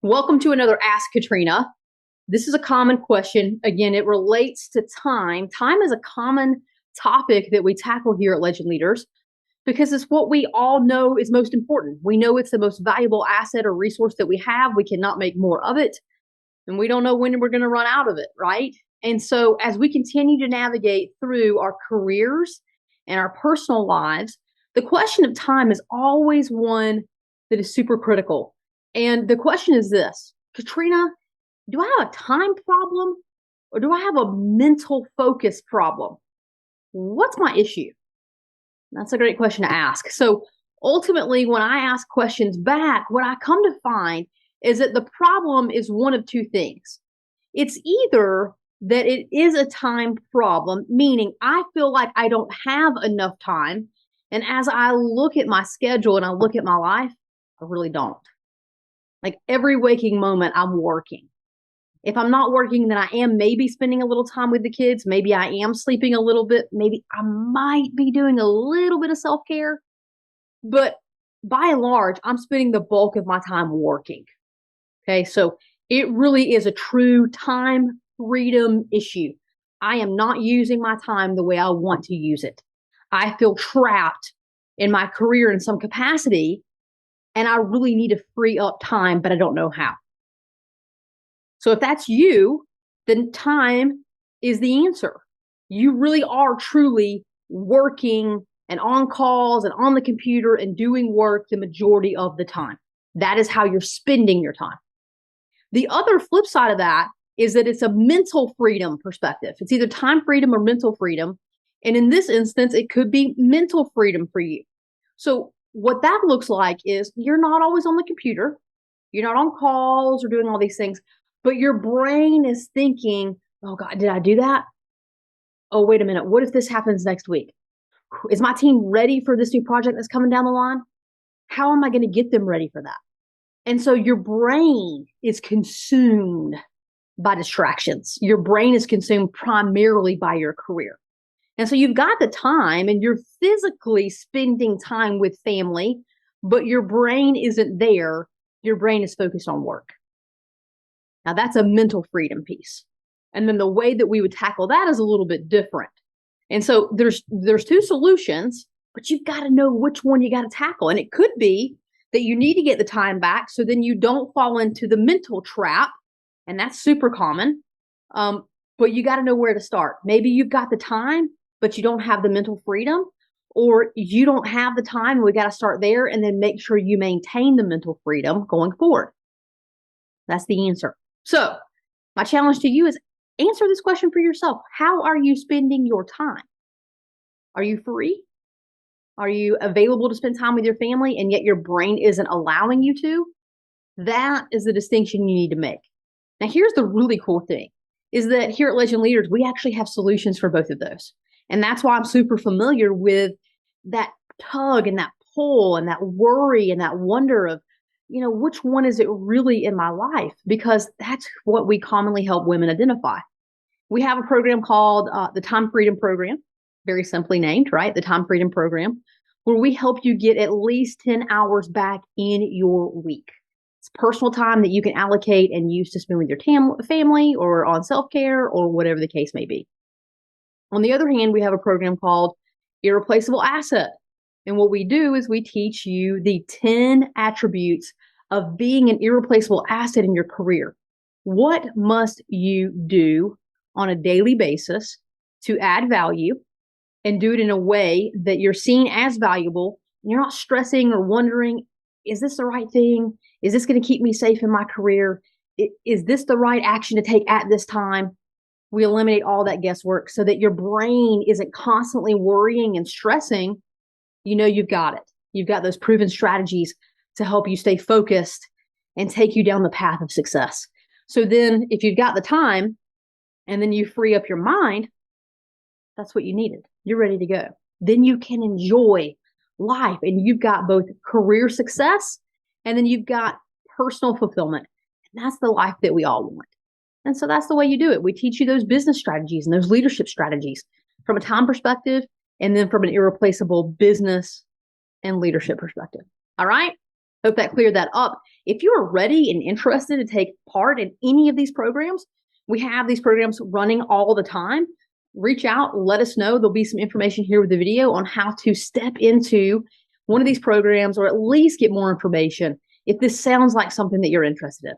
Welcome to another Ask Katrina. This is a common question. Again, it relates to time. Time is a common topic that we tackle here at Legend Leaders because it's what we all know is most important. We know it's the most valuable asset or resource that we have. We cannot make more of it, and we don't know when we're going to run out of it, right? And so as we continue to navigate through our careers and our personal lives, the question of time is always one that is super critical. And the question is this, Katrina, do I have a time problem or do I have a mental focus problem? What's my issue? That's a great question to ask. So ultimately, when I ask questions back, what I come to find is that the problem is one of two things. It's either that it is a time problem, meaning I feel like I don't have enough time. And as I look at my schedule and I look at my life, I really don't. Like every waking moment, I'm working. If I'm not working, then I am maybe spending a little time with the kids. Maybe I am sleeping a little bit. Maybe I might be doing a little bit of self-care. But by and large, I'm spending the bulk of my time working. Okay, so it really is a true time freedom issue. I am not using my time the way I want to use it. I feel trapped in my career in some capacity, and I really need to free up time, but I don't know how. So if that's you, then time is the answer. You really are truly working and on calls and on the computer and doing work the majority of the time. That is how you're spending your time. The other flip side of that is that it's a mental freedom perspective. It's either time freedom or mental freedom. And in this instance, it could be mental freedom for you. So what that looks like is you're not always on the computer. You're not on calls or doing all these things, but your brain is thinking, oh God, did I do that? Oh, wait a minute. What if this happens next week? Is my team ready for this new project that's coming down the line? How am I going to get them ready for that? And so your brain is consumed by distractions. Your brain is consumed primarily by your career. And so you've got the time and you're physically spending time with family, but your brain isn't there. Your brain is focused on work. Now that's a mental freedom piece. And then the way that we would tackle that is a little bit different. And so there's two solutions, but you've got to know which one you got to tackle. And it could be that you need to get the time back so then you don't fall into the mental trap. And that's super common. But you got to know where to start. Maybe you've got the time, but you don't have the mental freedom, or you don't have the time. We got to start there and then make sure you maintain the mental freedom going forward. That's the answer. So my challenge to you is answer this question for yourself. How are you spending your time? Are you free? Are you available to spend time with your family and yet your brain isn't allowing you to? That is the distinction you need to make. Now, here's the really cool thing is that here at Legend Leaders, we actually have solutions for both of those. And that's why I'm super familiar with that tug and that pull and that worry and that wonder of, which one is it really in my life? Because that's what we commonly help women identify. We have a program called the Time Freedom Program, very simply named, right? The Time Freedom Program, where we help you get at least 10 hours back in your week. It's personal time that you can allocate and use to spend with your family or on self-care or whatever the case may be. On the other hand, we have a program called Irreplaceable Asset. And what we do is we teach you the 10 attributes of being an irreplaceable asset in your career. What must you do on a daily basis to add value and do it in a way that you're seen as valuable? You're not stressing or wondering, is this the right thing? Is this going to keep me safe in my career? Is this the right action to take at this time? We eliminate all that guesswork so that your brain isn't constantly worrying and stressing. You've got it. You've got those proven strategies to help you stay focused and take you down the path of success. So then if you've got the time and then you free up your mind, that's what you needed. You're ready to go. Then you can enjoy life and you've got both career success and then you've got personal fulfillment. And that's the life that we all want. And so that's the way you do it. We teach you those business strategies and those leadership strategies from a time perspective and then from an irreplaceable business and leadership perspective. All right. Hope that cleared that up. If you are ready and interested to take part in any of these programs, we have these programs running all the time. Reach out, let us know. There'll be some information here with the video on how to step into one of these programs or at least get more information if this sounds like something that you're interested in.